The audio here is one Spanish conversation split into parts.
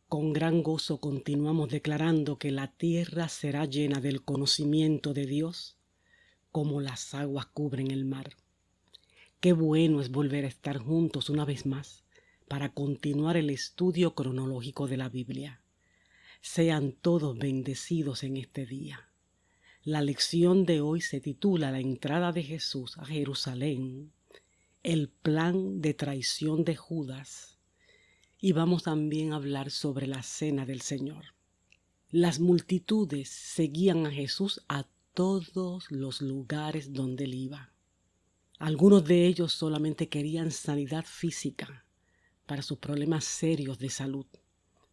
Con gran gozo continuamos declarando que la tierra será llena del conocimiento de Dios como las aguas cubren el mar. Qué bueno es volver a estar juntos una vez más para continuar el estudio cronológico de la Biblia. Sean todos bendecidos en este día. La lección de hoy se titula La entrada de Jesús a Jerusalén, el plan de traición de Judas, y vamos también a hablar sobre la cena del Señor. Las multitudes seguían a Jesús a todos los lugares donde él iba. Algunos de ellos solamente querían sanidad física para sus problemas serios de salud.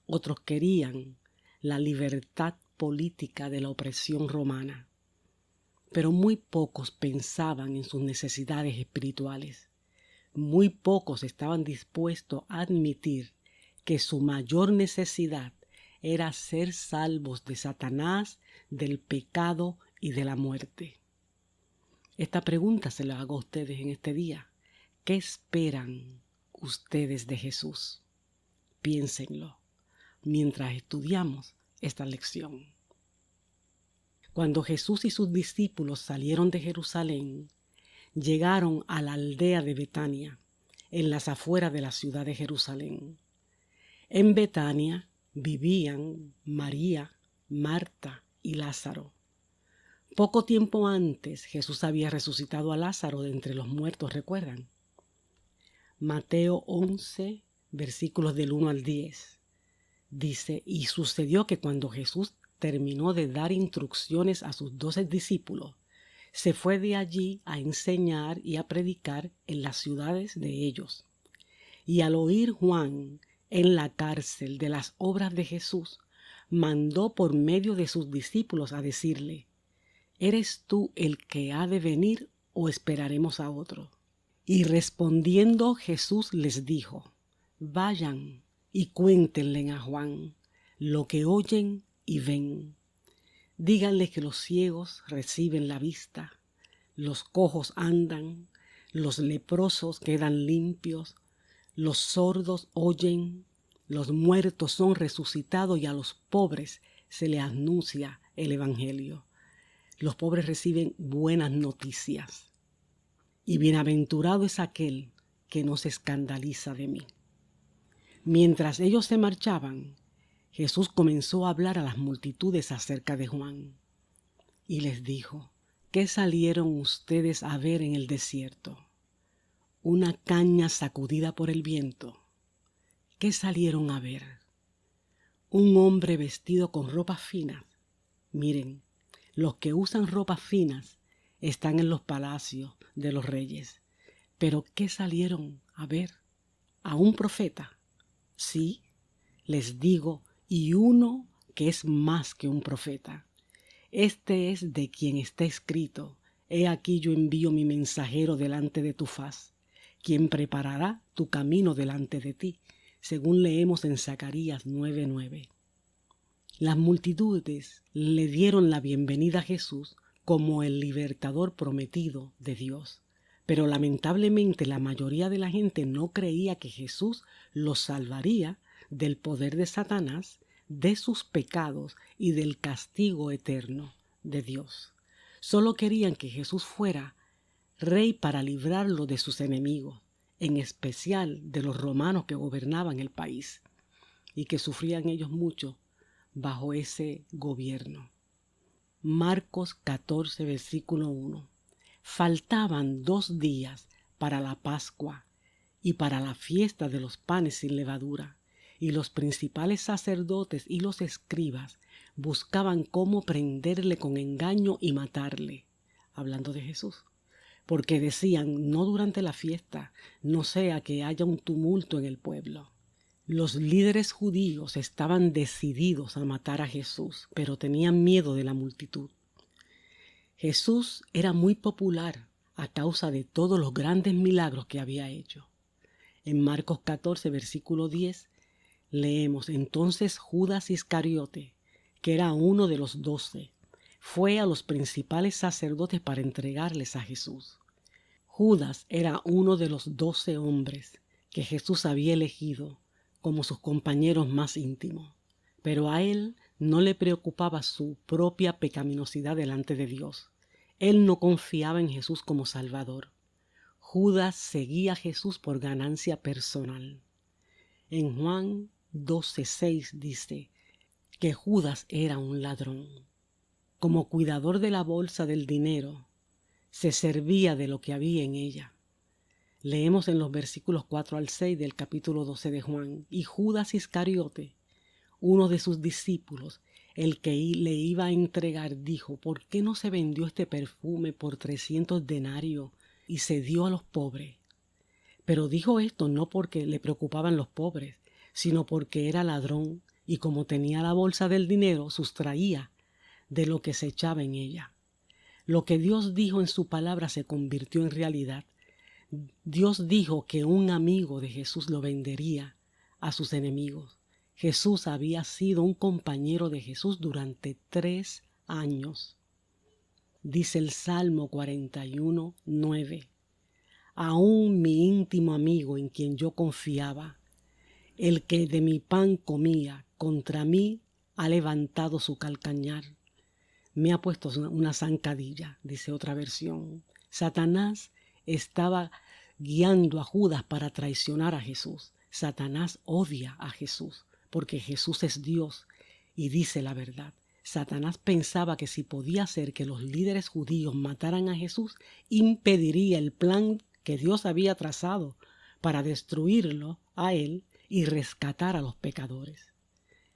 Otros querían la libertad política de la opresión romana. Pero muy pocos pensaban en sus necesidades espirituales. Muy pocos estaban dispuestos a admitir que su mayor necesidad era ser salvos de Satanás, del pecado y de la muerte. Esta pregunta se la hago a ustedes en este día. ¿Qué esperan ustedes de Jesús? Piénsenlo mientras estudiamos esta lección. Cuando Jesús y sus discípulos salieron de Jerusalén, llegaron a la aldea de Betania, en las afueras de la ciudad de Jerusalén. En Betania vivían María, Marta y Lázaro. Poco tiempo antes, Jesús había resucitado a Lázaro de entre los muertos, ¿recuerdan? Mateo 11, versículos del 1 al 10. Dice, y sucedió que cuando Jesús terminó de dar instrucciones a sus 12 discípulos, se fue de allí a enseñar y a predicar en las ciudades de ellos. Y al oír Juan en la cárcel de las obras de Jesús, mandó por medio de sus discípulos a decirle, ¿eres tú el que ha de venir o esperaremos a otro? Y respondiendo Jesús les dijo, vayan y cuéntenle a Juan lo que oyen y ven. Díganle que los ciegos reciben la vista, los cojos andan, los leprosos quedan limpios, los sordos oyen, los muertos son resucitados y a los pobres se les anuncia el Evangelio. Los pobres reciben buenas noticias. Y bienaventurado es aquel que no se escandaliza de mí. Mientras ellos se marchaban, Jesús comenzó a hablar a las multitudes acerca de Juan. Y les dijo, ¿qué salieron ustedes a ver en el desierto? ¿Una caña sacudida por el viento? ¿Qué salieron a ver? ¿Un hombre vestido con ropas finas? Miren, los que usan ropas finas están en los palacios de los reyes. ¿Pero qué salieron a ver? ¿A un profeta? Sí, les digo, y uno que es más que un profeta. Este es de quien está escrito, he aquí yo envío mi mensajero delante de tu faz, quien preparará tu camino delante de ti, según leemos en Zacarías 9:9. Las multitudes le dieron la bienvenida a Jesús como el libertador prometido de Dios. Pero lamentablemente la mayoría de la gente no creía que Jesús los salvaría del poder de Satanás, de sus pecados y del castigo eterno de Dios. Solo querían que Jesús fuera rey para librarlo de sus enemigos, en especial de los romanos que gobernaban el país y que sufrían ellos mucho bajo ese gobierno. Marcos 14, versículo 1. Faltaban 2 días para la Pascua y para la fiesta de los panes sin levadura, y los principales sacerdotes y los escribas buscaban cómo prenderle con engaño y matarle, hablando de Jesús, porque decían, no durante la fiesta, no sea que haya un tumulto en el pueblo. Los líderes judíos estaban decididos a matar a Jesús, pero tenían miedo de la multitud. Jesús era muy popular a causa de todos los grandes milagros que había hecho. En Marcos 14, versículo 10, leemos, entonces Judas Iscariote, que era uno de los 12, fue a los principales sacerdotes para entregarles a Jesús. Judas era uno de los 12 hombres que Jesús había elegido como sus compañeros más íntimos, pero a él no le preocupaba su propia pecaminosidad delante de Dios. Él no confiaba en Jesús como Salvador. Judas seguía a Jesús por ganancia personal. En Juan 12:6 dice que Judas era un ladrón. Como cuidador de la bolsa del dinero, se servía de lo que había en ella. Leemos en los versículos 4 al 6 del capítulo 12 de Juan: y Judas Iscariote, uno de sus discípulos, el que le iba a entregar, dijo: ¿por qué no se vendió este perfume por 300 denarios y se dio a los pobres? Pero dijo esto no porque le preocupaban los pobres, sino porque era ladrón, y como tenía la bolsa del dinero, sustraía de lo que se echaba en ella. Lo que Dios dijo en su palabra se convirtió en realidad. Dios dijo que un amigo de Jesús lo vendería a sus enemigos. Jesús había sido un compañero de Jesús durante 3 años. Dice el Salmo 41:9: aún mi íntimo amigo en quien yo confiaba, el que de mi pan comía, contra mí ha levantado su calcañar. Me ha puesto una zancadilla, dice otra versión. Satanás estaba guiando a Judas para traicionar a Jesús. Satanás odia a Jesús porque Jesús es Dios y dice la verdad. Satanás pensaba que si podía hacer que los líderes judíos mataran a Jesús, impediría el plan que Dios había trazado para destruirlo a él y rescatar a los pecadores.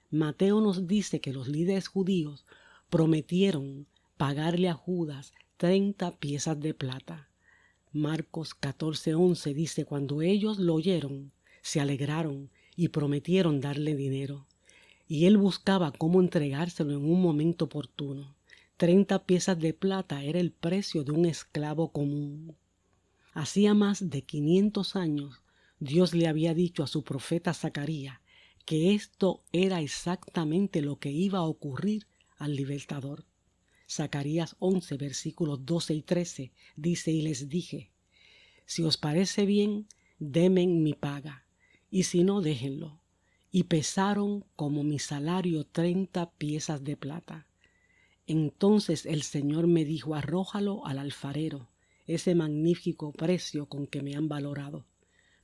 Mateo nos dice que los líderes judíos prometieron pagarle a Judas 30 piezas de plata. Marcos 14:11 dice: cuando ellos lo oyeron, se alegraron y prometieron darle dinero. Y él buscaba cómo entregárselo en un momento oportuno. 30 piezas de plata era el precio de un esclavo común. Hacía más de 500 años, Dios le había dicho a su profeta Zacarías que esto era exactamente lo que iba a ocurrir al libertador. Zacarías 11, versículos 12 y 13, dice: y les dije, si os parece bien, denme mi paga, y si no, déjenlo. Y pesaron como mi salario 30 piezas de plata. Entonces el Señor me dijo: arrójalo al alfarero, ese magnífico precio con que me han valorado.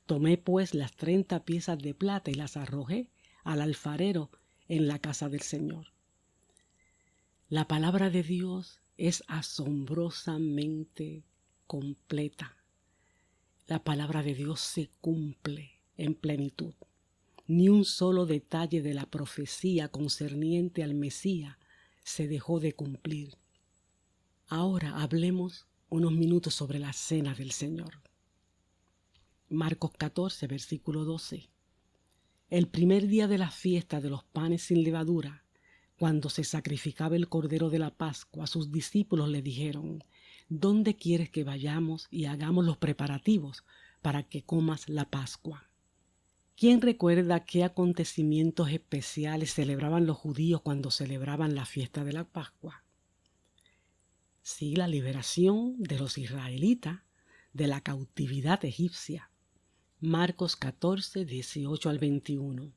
Tomé pues las 30 piezas de plata y las arrojé al alfarero en la casa del Señor. La palabra de Dios es asombrosamente completa. La palabra de Dios se cumple en plenitud. Ni un solo detalle de la profecía concerniente al Mesías se dejó de cumplir. Ahora hablemos unos minutos sobre la cena del Señor. Marcos 14, versículo 12. El primer día de la fiesta de los panes sin levadura, cuando se sacrificaba el cordero de la Pascua, sus discípulos le dijeron: ¿dónde quieres que vayamos y hagamos los preparativos para que comas la Pascua? ¿Quién recuerda qué acontecimientos especiales celebraban los judíos cuando celebraban la fiesta de la Pascua? Sí, la liberación de los israelitas de la cautividad egipcia. Marcos 14, 18 al 21.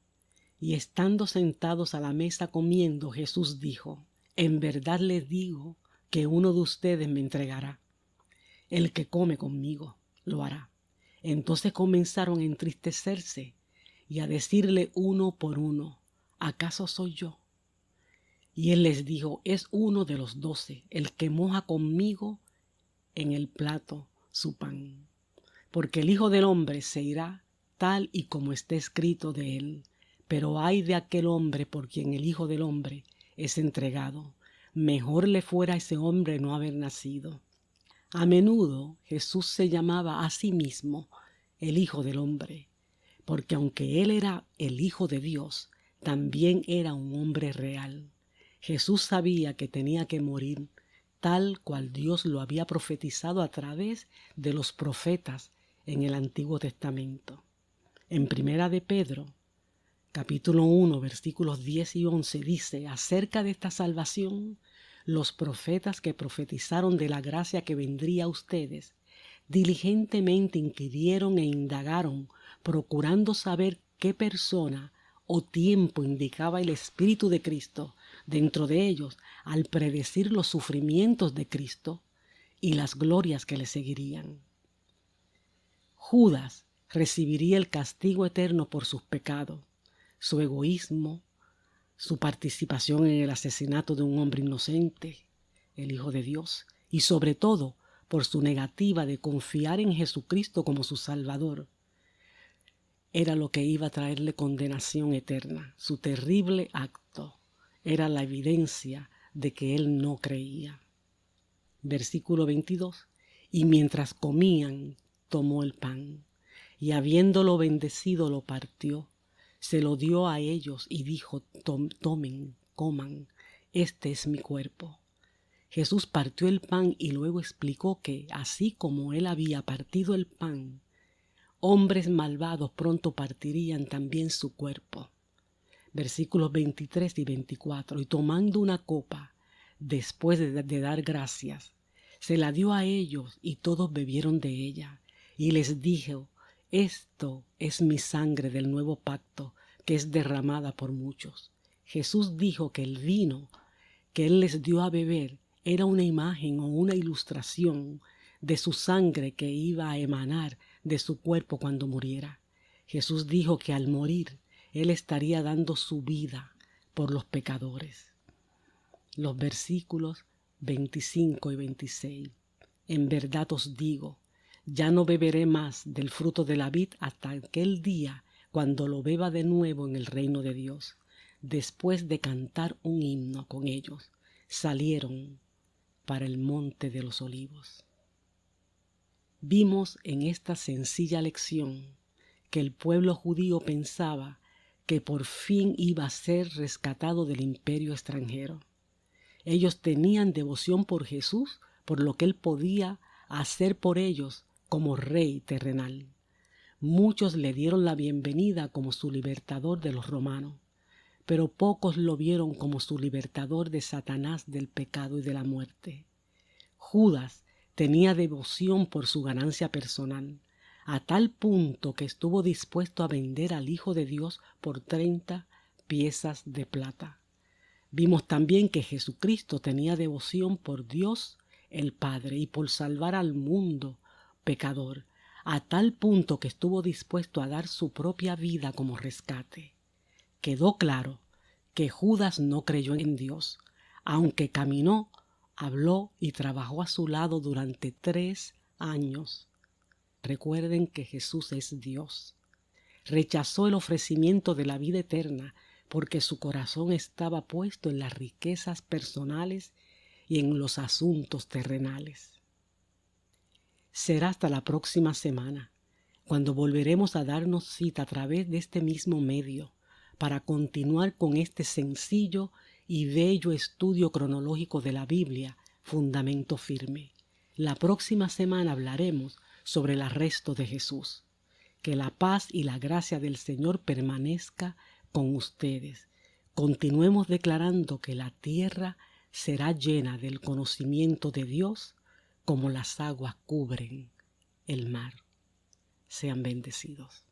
Y estando sentados a la mesa comiendo, Jesús dijo: en verdad les digo que uno de ustedes me entregará. El que come conmigo lo hará. Entonces comenzaron a entristecerse y a decirle uno por uno: ¿acaso soy yo? Y él les dijo: es uno de los 12, el que moja conmigo en el plato su pan. Porque el Hijo del Hombre se irá tal y como está escrito de él. Pero ay de aquel hombre por quien el Hijo del Hombre es entregado. Mejor le fuera a ese hombre no haber nacido. A menudo Jesús se llamaba a sí mismo el Hijo del Hombre, porque aunque él era el Hijo de Dios, también era un hombre real. Jesús sabía que tenía que morir tal cual Dios lo había profetizado a través de los profetas en el Antiguo Testamento. En Primera de Pedro, capítulo 1, versículos 10 y 11, dice acerca de esta salvación: los profetas que profetizaron de la gracia que vendría a ustedes, diligentemente inquirieron e indagaron, procurando saber qué persona o tiempo indicaba el Espíritu de Cristo dentro de ellos al predecir los sufrimientos de Cristo y las glorias que le seguirían. Judas recibiría el castigo eterno por sus pecados, su egoísmo, su participación en el asesinato de un hombre inocente, el Hijo de Dios, y sobre todo por su negativa de confiar en Jesucristo como su Salvador. Era lo que iba a traerle condenación eterna. Su terrible acto era la evidencia de que él no creía. Versículo 22. Y mientras comían, tomó el pan, y habiéndolo bendecido lo partió, se lo dio a ellos y dijo: tomen, coman, este es mi cuerpo. Jesús partió el pan y luego explicó que, así como él había partido el pan, hombres malvados pronto partirían también su cuerpo. Versículos 23 y 24. Y tomando una copa, después de dar gracias, se la dio a ellos y todos bebieron de ella. Y les dijo: esto es mi sangre del nuevo pacto, que es derramada por muchos. Jesús dijo que el vino que él les dio a beber era una imagen o una ilustración de su sangre que iba a emanar de su cuerpo cuando muriera. Jesús dijo que al morir él estaría dando su vida por los pecadores. Los versículos 25 y 26. En verdad os digo, ya no beberé más del fruto de la vid hasta aquel día cuando lo beba de nuevo en el reino de Dios. Después de cantar un himno con ellos, salieron para el monte de los olivos. Vimos en esta sencilla lección que el pueblo judío pensaba que por fin iba a ser rescatado del imperio extranjero. Ellos tenían devoción por Jesús, por lo que él podía hacer por ellos como rey terrenal. Muchos le dieron la bienvenida como su libertador de los romanos, pero pocos lo vieron como su libertador de Satanás, del pecado y de la muerte. Judas tenía devoción por su ganancia personal, a tal punto que estuvo dispuesto a vender al Hijo de Dios por 30 piezas de plata. Vimos también que Jesucristo tenía devoción por Dios el Padre y por salvar al mundo pecador, a tal punto que estuvo dispuesto a dar su propia vida como rescate. Quedó claro que Judas no creyó en Dios, aunque caminó, habló y trabajó a su lado durante 3 años. Recuerden que Jesús es Dios. Rechazó el ofrecimiento de la vida eterna porque su corazón estaba puesto en las riquezas personales y en los asuntos terrenales. Será hasta la próxima semana, cuando volveremos a darnos cita a través de este mismo medio para continuar con este sencillo y bello estudio cronológico de la Biblia, Fundamento Firme. La próxima semana hablaremos sobre el arresto de Jesús. Que la paz y la gracia del Señor permanezca con ustedes. Continuemos declarando que la tierra será llena del conocimiento de Dios como las aguas cubren el mar. Sean bendecidos.